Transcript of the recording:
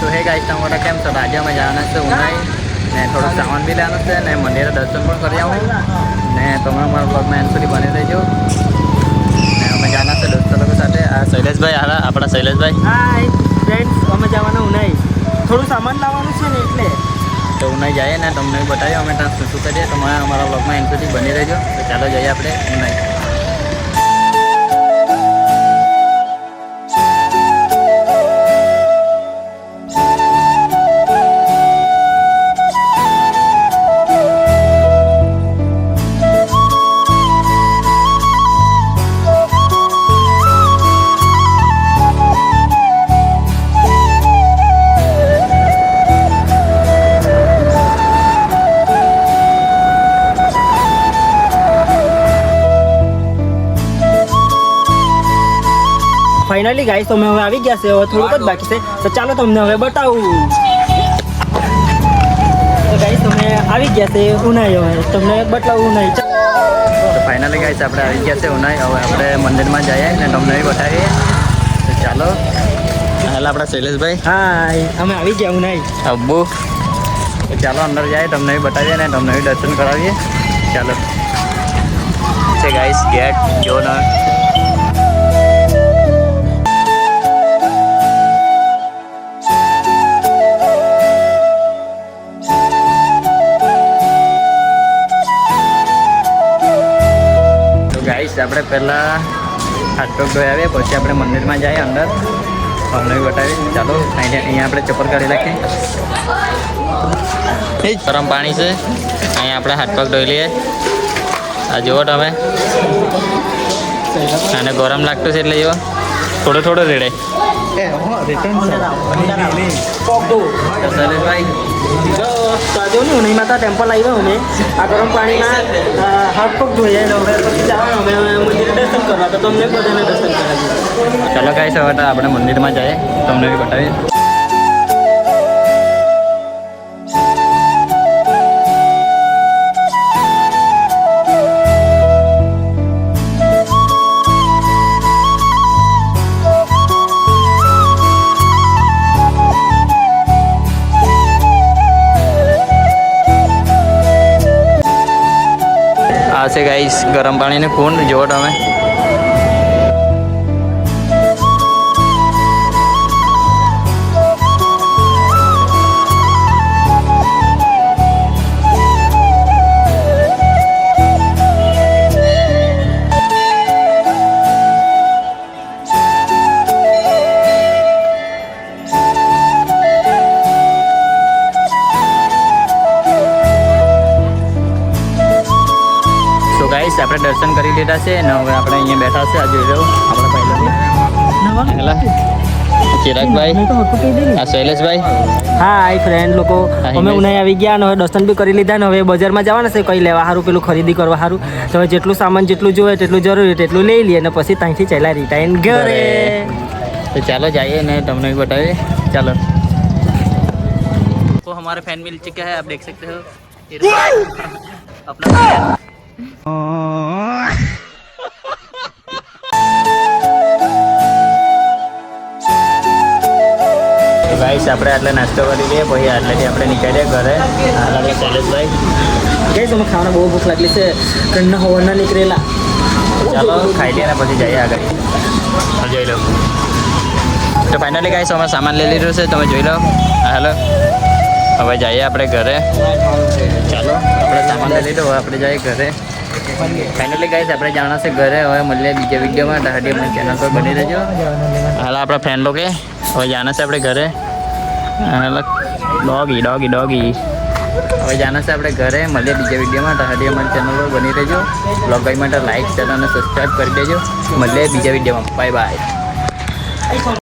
તો હે ગાઈસ તમારા કેમ છો? આજે અમે જવાના છે ઉનાઈ ને થોડુંક સામાન બી લેવાનું છે ને મંદિરે દર્શન પણ કરી આવું ને તમે અમારા બ્લોગમાં એન્ડ સુધી બની રહેજો ને અમે જવાના છે દોસ્તો લોકો સાથે. આ શૈલેષભાઈ હારા આપણા શૈલેષભાઈ. હાય ફ્રેન્ડ્સ, અમે જવાના ઉનાઈ, થોડું સામાન લાવવાનું છે ને એટલે તો ઉનાઈ જઈએ ને તમને બતાવીએ અમે ત્યાં શું શું કરીએ. તમે અમારા બ્લોગમાં એન્ડ સુધી બની રહેજો. તો ચાલો જઈએ આપણે ઉનાઈ. ફાઇનલી ગાઈસ તો અમે હવે આવી ગયા છે. હવે થોડુંક જ બાકી છે, તો ચાલો તમને હવે બતાવું. તો ગાઈસ તમે આવી ગયા છે ઉનાઈ, હવે તમને બતાવું ઉનાઈ. તો ફાઇનલી ગાઈસ આપણે આવી ગયા છે ઉનાઈ. હવે આપણે મંદિરમાં જઈએ ને તમને બી બતાવીએ. તો ચાલો હાલ આપણા શૈલેષભાઈ. હાય, અમે આવી ગયા ઉનાઈ. અબ્બુ. તો ચાલો અંદર જાય તમને બી બતાવીએ ને તમને બી દર્શન કરાવીએ. ચાલો છે ગાઈસ ગેટ જો ના. આપણે પહેલાં હાથ પગ ધોઈ આવીએ, પછી આપણે મંદિરમાં જઈએ અંદર તમને બતાવીએ. ચાલો અહીંયા આપણે ચપ્પલ કાઢી નાખીએ. ગરમ પાણી છે અહીંયા, આપણે હાથ પગ ધોઈ લઈએ. આ જુઓ તમે, અને ગરમ લાગતું છે એટલે જુઓ થોડું થોડું રેડે. શૈલેષભાઈ જો નહીં માતા ટેમ્પલ આવ્યા અમે આ ગરમ પાણીમાં હાથ પગ ધોઈએ હવે પછી જવાનું અમે મંદિરે દર્શન કરવા. તો તમને બધાને દર્શન કરાવીએ. ચાલો ગાઈસ હવે તો આપણે મંદિરમાં જઈએ તમને બી બતાવીએ. આ છે ગાઈસ ગરમ પાણીની કુંડ, જુઓ તમે. ગાઈસ આપણે દર્શન કરી લીધા છે ને હવે આપણે અહીંયા બેઠા છે. આ જોઈ લો આપણા પહેલા ચિરાગભાઈ, આ શૈલેષભાઈ. હાય ફ્રેન્ડ લોકો, અમે ઉનાઈ આવી ગયા અને હવે દર્શન બી કરી લીધા ને હવે બજારમાં જવાના છે કંઈ લેવા સારું, પેલું ખરીદી કરવા સારું. તો હવે જેટલું સામાન જેટલું જોઈએ તેટલું જરૂરી તેટલું લઈ લઈએ અને પછી ત્યાંથી ચાલ્યા રિટાઈન ઘરે. તો ચાલો જઈએ ને તમને બતાવીએ. ચાલો તો हमारे फैन मिल चुके हैं, आप देख सकते हो अपना ગાઈસ આપણે આટલે નાસ્તો કરી લઈએ, પછી આટલેથી આપણે નીકળીએ ઘરે. હાલ શૈલેષભાઈ ગાઈસ અમે ખાવાના બહુ ભૂખ લાગલી છે, ઘરના હવાના નીકળેલા. ચાલો ખાઈ લઈએ ને પછી જઈએ આગળ. જોઈ લો. તો ફાઇનલી ગાઈસ અમે સામાન લઈ લીધું છે, તમે જોઈ લો. હાલો હવે જઈએ આપણે ઘરે. ચાલો આપણે સામાન લઈ લીધો, હવે આપણે જઈએ ઘરે. ફાઇનલી ગાઈસ આપણે જાણા છે ઘરે. હવે મળીએ બીજા વિડીયોમાં. હાડી અમારી ચેનલ પર બની રહેજો. હાલ આપણા ફ્રેન્ડ લોકો હવે જાના છે આપણે ઘરે. ડોગી ડોગી ડોગી હવે જાના છે આપણે ઘરે. મળીએ બીજા વિડીયોમાં. હાડી અમારી ચેનલ પર બની રહેજો. બ્લોગ ભાઈ માટે લાઈક શેર અને સબસ્ક્રાઈબ કરી દેજો. મળીએ બીજા વિડીયોમાં. Bye bye.